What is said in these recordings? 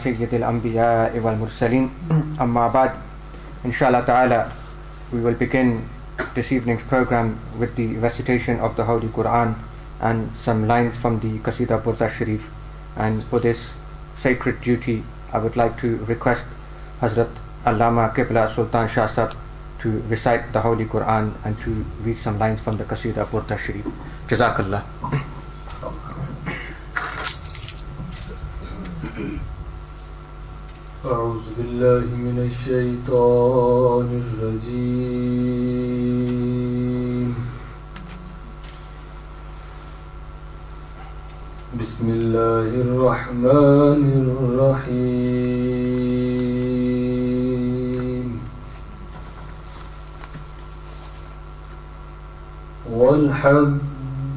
سيد الأنبياء والمرسلين أما بعد. Inshallah ta'ala, we will begin this evening's program with the recitation of the Holy Quran and some lines from the Qasida Burda Sharif. And for this sacred duty, I would like to request Hazrat Allama Qibla Sultan Shah Sahab to recite the Holy Quran and to read some lines from the Qasida Burda Sharif. Jazakallah. أعوذ بالله من الشيطان الرجيم. بسم الله الرحمن الرحيم. والحب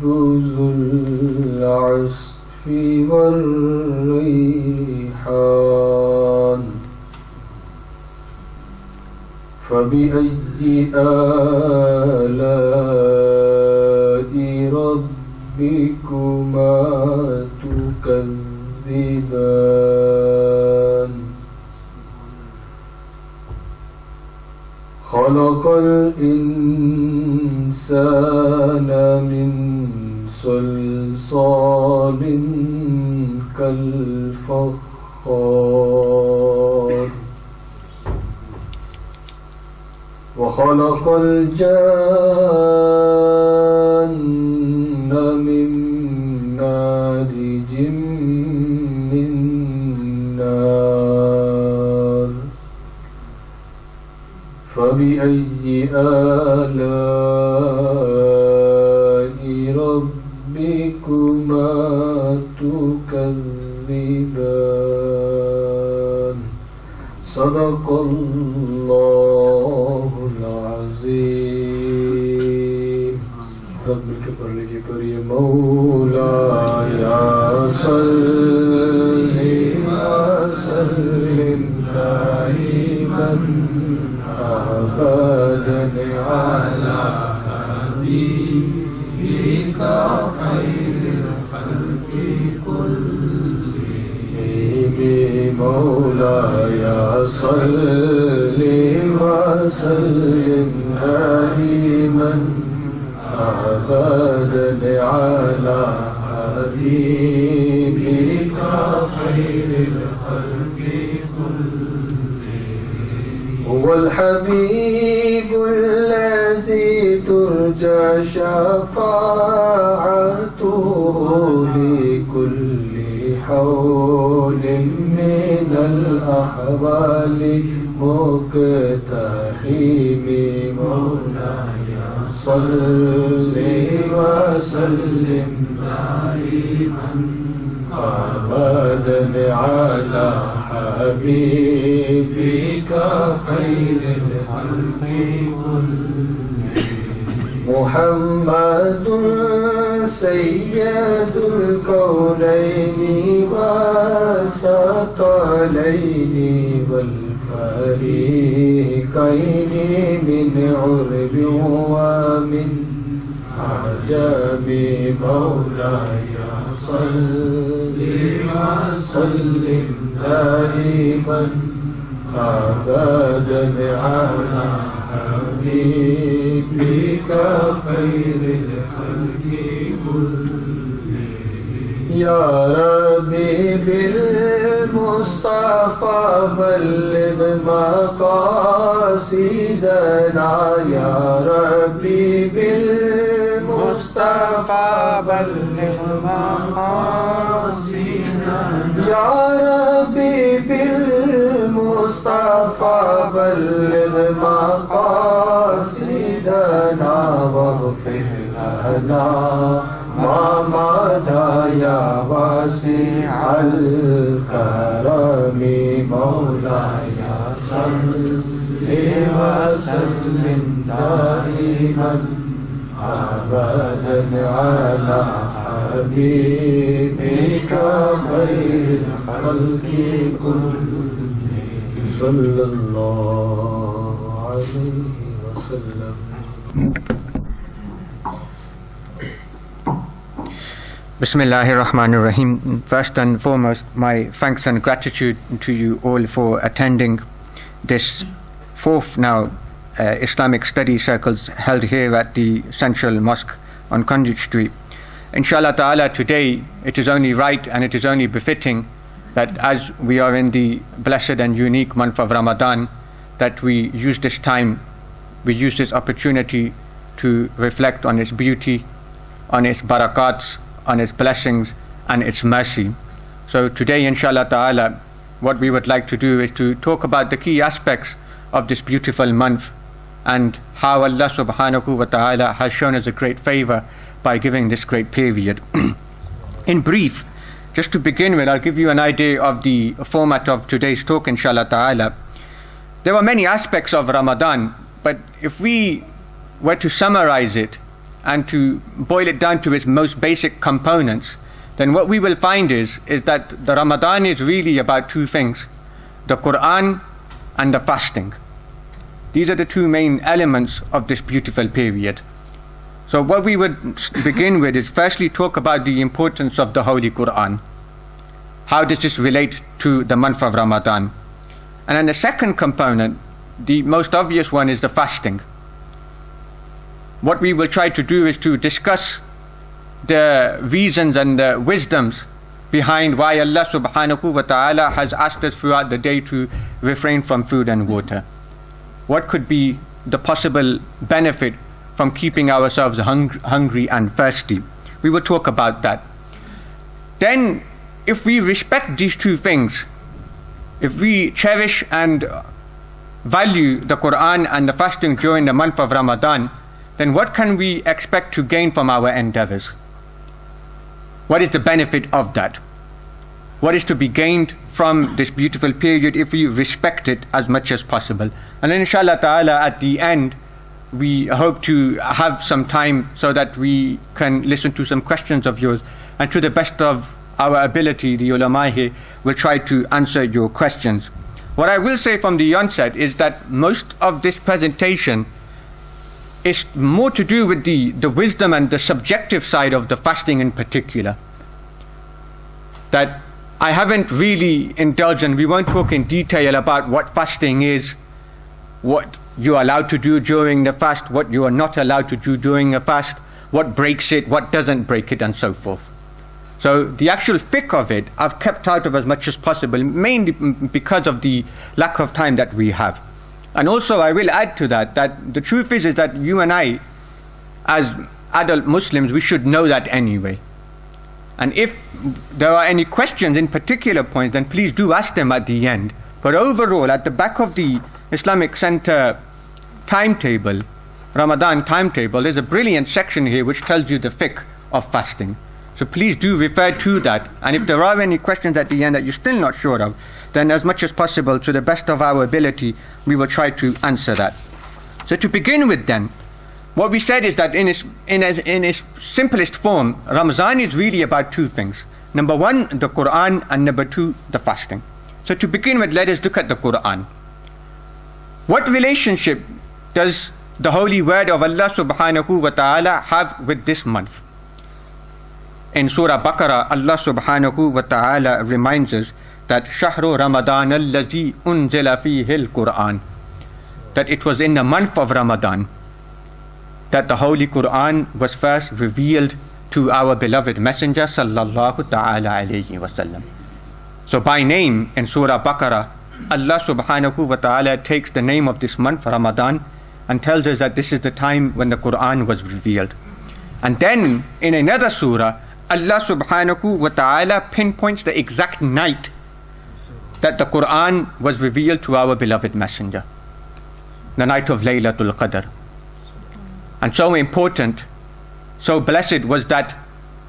ذو العصف والريحان فبأي آلاء ربكما تكذبان خلق الإنسان من صلصال كالفخار وخلق الجان من مارج من نار فبأي آلاء ربكما تكذبان صدق الله العظيم. رب کے پڑھنے پر یہ مولاي صل وسلم دائما أبدا على حبيبك خير الخلق كلهم مولاي صل وسلم دائما أبدا على حبيبك خير الخلق كلهم هو الحبيب الذي ترجى شفاعته لكل حول من الأحوال مقتحم مولاي صل وسلم دائما أبدا على حبيبك خير الخلق كلهم محمد سيد الكونين والثقلين والفريقين من عرب ومن عجب مولاي صل وسلم دائما أبدا على حبيبك خير الخلق كلهم يا ربي بالمصطفى بلغ مقاصدنا يا ربي بالمصطفى بلغ مقاصدنا يا ربي بالمصطفى بلغ مقاصدنا واغفر لنا ما مضى يا واسع الكرم مولاي صل وسلم دائما أبدا على حبيبك خير الخلق كلهم صلى الله عليه وسلم. Bismillahir Rahmanir Rahim. First and foremost, my thanks and gratitude to you all for attending this fourth now Islamic study circles held here at the Central Mosque on Conduit Street. Inshallah ta'ala, today it is only right and it is only befitting that as we are in the blessed and unique month of Ramadan, that we use this time, we use this opportunity to reflect on its beauty, on its barakats, on its blessings and its mercy. So today, inshallah ta'ala, what we would like to do is to talk about the key aspects of this beautiful month and how Allah subhanahu wa ta'ala has shown us a great favor by giving this great period. In brief, just to begin with, I'll give you an idea of the format of today's talk, inshallah ta'ala. There are many aspects of Ramadan, but if we were to summarize it and to boil it down to its most basic components, then what we will find is that the Ramadan is really about two things: the Quran and the fasting. These are the two main elements of this beautiful period. So what we would begin with is firstly talk about the importance of the Holy Quran. How does this relate to the month of Ramadan? And then the second component, the most obvious one, is the fasting. What we will try to do is to discuss the reasons and the wisdoms behind why Allah subhanahu wa ta'ala has asked us throughout the day to refrain from food and water. What could be the possible benefit from keeping ourselves hungry and thirsty? We will talk about that. Then, if we respect these two things, if we cherish and value the Quran and the fasting during the month of Ramadan, then what can we expect to gain from our endeavors? What is the benefit of that? What is to be gained from this beautiful period if we respect it as much as possible? And then inshallah ta'ala, at the end, we hope to have some time so that we can listen to some questions of yours, and to the best of our ability, the ulama here will try to answer your questions. What I will say from the onset is that most of this presentation is more to do with the wisdom and the subjective side of the fasting in particular. That I haven't really indulged in. We won't talk in detail about what fasting is, what you're allowed to do during the fast, what you are not allowed to do during a fast, what breaks it, what doesn't break it, and so forth. So the actual fiqh of it, I've kept out of as much as possible, mainly because of the lack of time that we have. And also I will add to that the truth is that you and I, as adult Muslims, we should know that anyway. And if there are any questions in particular points, then please do ask them at the end. But overall, at the back of the Islamic Center timetable, Ramadan timetable, there's a brilliant section here which tells you the fiqh of fasting. So please do refer to that. And if there are any questions at the end that you're still not sure of, then as much as possible, to the best of our ability, we will try to answer that. So to begin with then, what we said is that in its simplest form, Ramadan is really about two things. Number one, the Quran, and number two, the fasting. So to begin with, let us look at the Quran. What relationship does the holy word of Allah subhanahu wa ta'ala have with this month? In Surah Baqarah, Allah subhanahu wa ta'ala reminds us that Shahru Ramadan allazi unzila fihi al-Quran, that it was in the month of Ramadan that the Holy Quran was first revealed to our beloved Messenger sallallahu ta'ala alayhi wa sallam. So by name in Surah Baqarah, Allah subhanahu wa ta'ala takes the name of this month, Ramadan, and tells us that this is the time when the Quran was revealed. And then in another surah, Allah subhanahu wa ta'ala pinpoints the exact night that the Quran was revealed to our beloved Messenger, the night of Laylatul Qadr. And so important, so blessed was that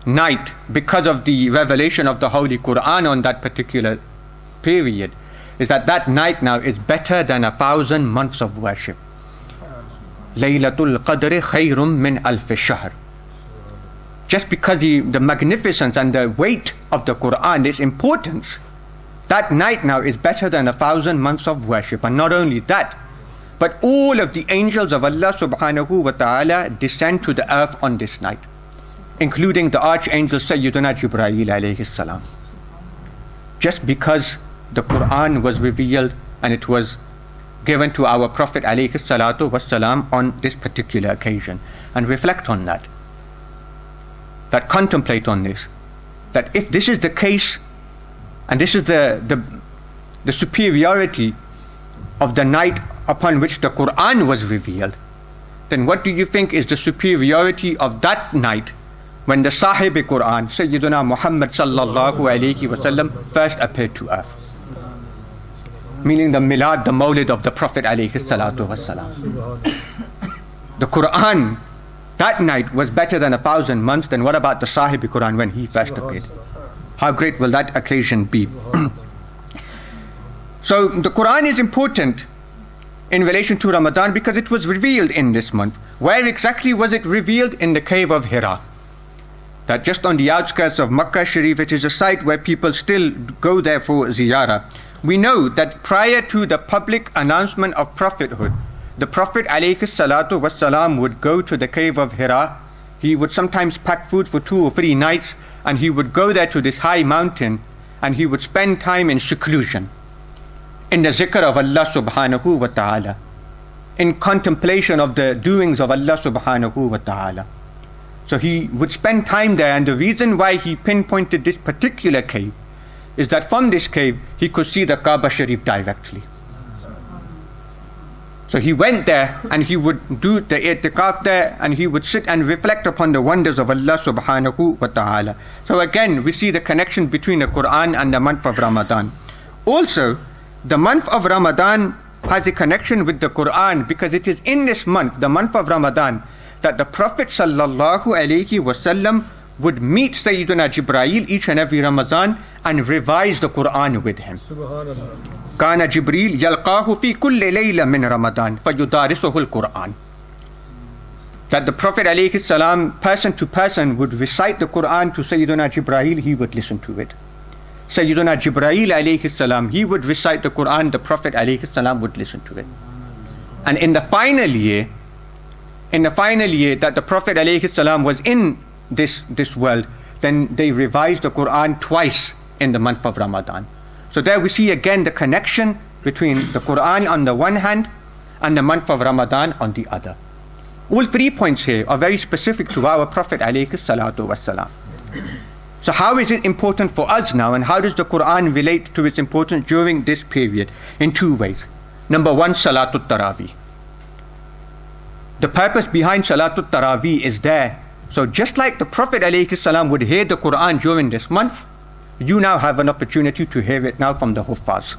night because of the revelation of the Holy Quran on that particular period, is that night now is better than 1,000 months of worship. Laylatul Qadr khayrun min alf shahr. Just because the magnificence and the weight of the Quran, its importance, that night now is better than 1,000 months of worship. And not only that, but all of the angels of Allah subhanahu wa ta'ala descend to the earth on this night. including the archangel Sayyiduna Jibreel alayhi salam. Just because the Quran was revealed and it was given to our Prophet alayhi salatu wassalam on this particular occasion. And reflect on that. That contemplate on this. That if this is the case, and this is the superiority of the night upon which the Quran was revealed, then what do you think is the superiority of that night when the Sahib Quran, Sayyiduna Muhammad sallallahu alayhi wa sallam, first appeared to earth? Meaning the milad, the mawlid of the Prophet alayhi salatu wassalam. The Quran that night was better than 1,000 months. Then what about the Sahib Quran when he first appeared? How great will that occasion be? So the Quran is important in relation to Ramadan because it was revealed in this month. Where exactly was it revealed? In the cave of Hira. That just on the outskirts of Makkah Sharif, it is a site where people still go there for ziyarah. We know that prior to the public announcement of prophethood, the Prophet alayhi salatu wassalam would go to the cave of Hira. He would sometimes pack food for 2 or 3 nights, and he would go there to this high mountain, and he would spend time in seclusion, in the zikr of Allah subhanahu wa ta'ala, in contemplation of the doings of Allah subhanahu wa ta'ala. So he would spend time there, and the reason why he pinpointed this particular cave is that from this cave he could see the Kaaba Sharif directly. So he went there and he would do the i'tikaf there, and he would sit and reflect upon the wonders of Allah subhanahu wa ta'ala. So again, we see the connection between the Quran and the month of Ramadan. Also, the month of Ramadan has a connection with the Quran because it is in this month, the month of Ramadan, that the Prophet sallallahu alayhi wasallam would meet Sayyiduna Jibreel each and every Ramadan and revise the Quran with him. Kana Jibreel yalqahu fi kulli layla min Ramadan fayudarisuhu al-Quran. That the Prophet alayhi salam, person to person, would recite the Quran to Sayyiduna Jibreel, he would listen to it. Sayyiduna Jibreel alayhi salam, he would recite the Quran, the Prophet alayhi salam would listen to it. And in the final year that the Prophet alayhi salam was in this world, then they revised the Quran twice in the month of Ramadan. So there we see again the connection between the Quran on the one hand and the month of Ramadan on the other. All 3 points here are very specific to our Prophet alayhi salatu wassalam. So how is it important for us now, and how does the Quran relate to its importance during this period? In 2 ways. Number 1, Salatul Taraweeh. The purpose behind Salatul Taraweeh is there. So just like the Prophet ﷺ would hear the Quran during this month, you now have an opportunity to hear it now from the Huffaz.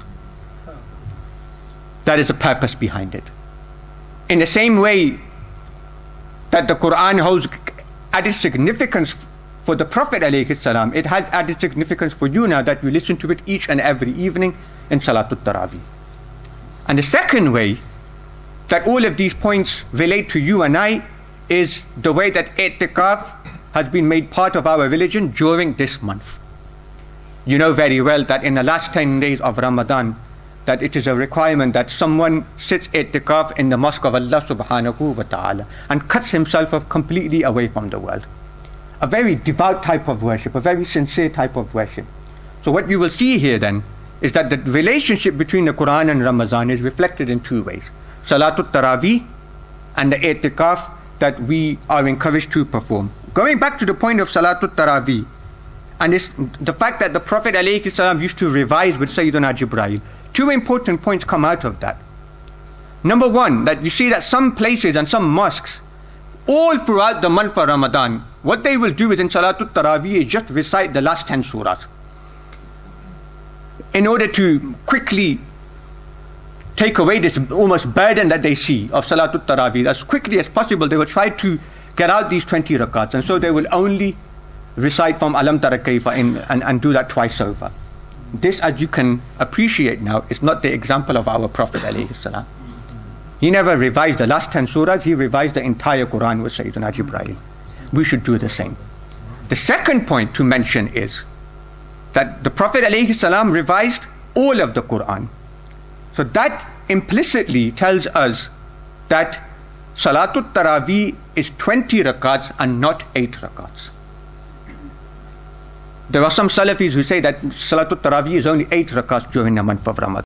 That is the purpose behind it. In the same way that the Quran holds added significance for the Prophet ﷺ, it has added significance for you now that you listen to it each and every evening in Salatul Taraweeh. And the second way that all of these points relate to you and I is the way that i'tikaf has been made part of our religion during this month. You know very well that in the last 10 days of Ramadan, that it is a requirement that someone sits i'tikaf in the mosque of Allah subhanahu wa ta'ala and cuts himself off completely away from the world. A very devout type of worship, a very sincere type of worship. So what you will see here then is that the relationship between the Quran and Ramadan is reflected in 2 ways. Salatul Taraweeh and the i'tikaf that we are encouraged to perform. Going back to the point of Salatul Taraweeh, and the fact that the Prophet ﷺ used to revise with Sayyiduna Jibreel, 2 important points come out of that. Number 1, that you see that some places and some mosques, all throughout the month of Ramadan, what they will do is in Salatul Taraweeh is just recite the last 10 surahs. In order to quickly take away this almost burden that they see of Salatul Taraweeh, as quickly as possible they will try to get out these 20 rakats, and so they will only recite from Alam Tara Kayfa and do that twice over. This, as you can appreciate now, is not the example of our Prophet alayhi salam. He never revised the last 10 surahs, he revised the entire Quran with Sayyidina Jibreel. We should do the same. The second point to mention is that the Prophet alayhi salam revised all of the Quran. So that implicitly tells us that Salatul Taraweeh is 20 rakats and not 8 rakats. There are some Salafis who say that Salatul Taraweeh is only 8 rakats during the month of Ramadan.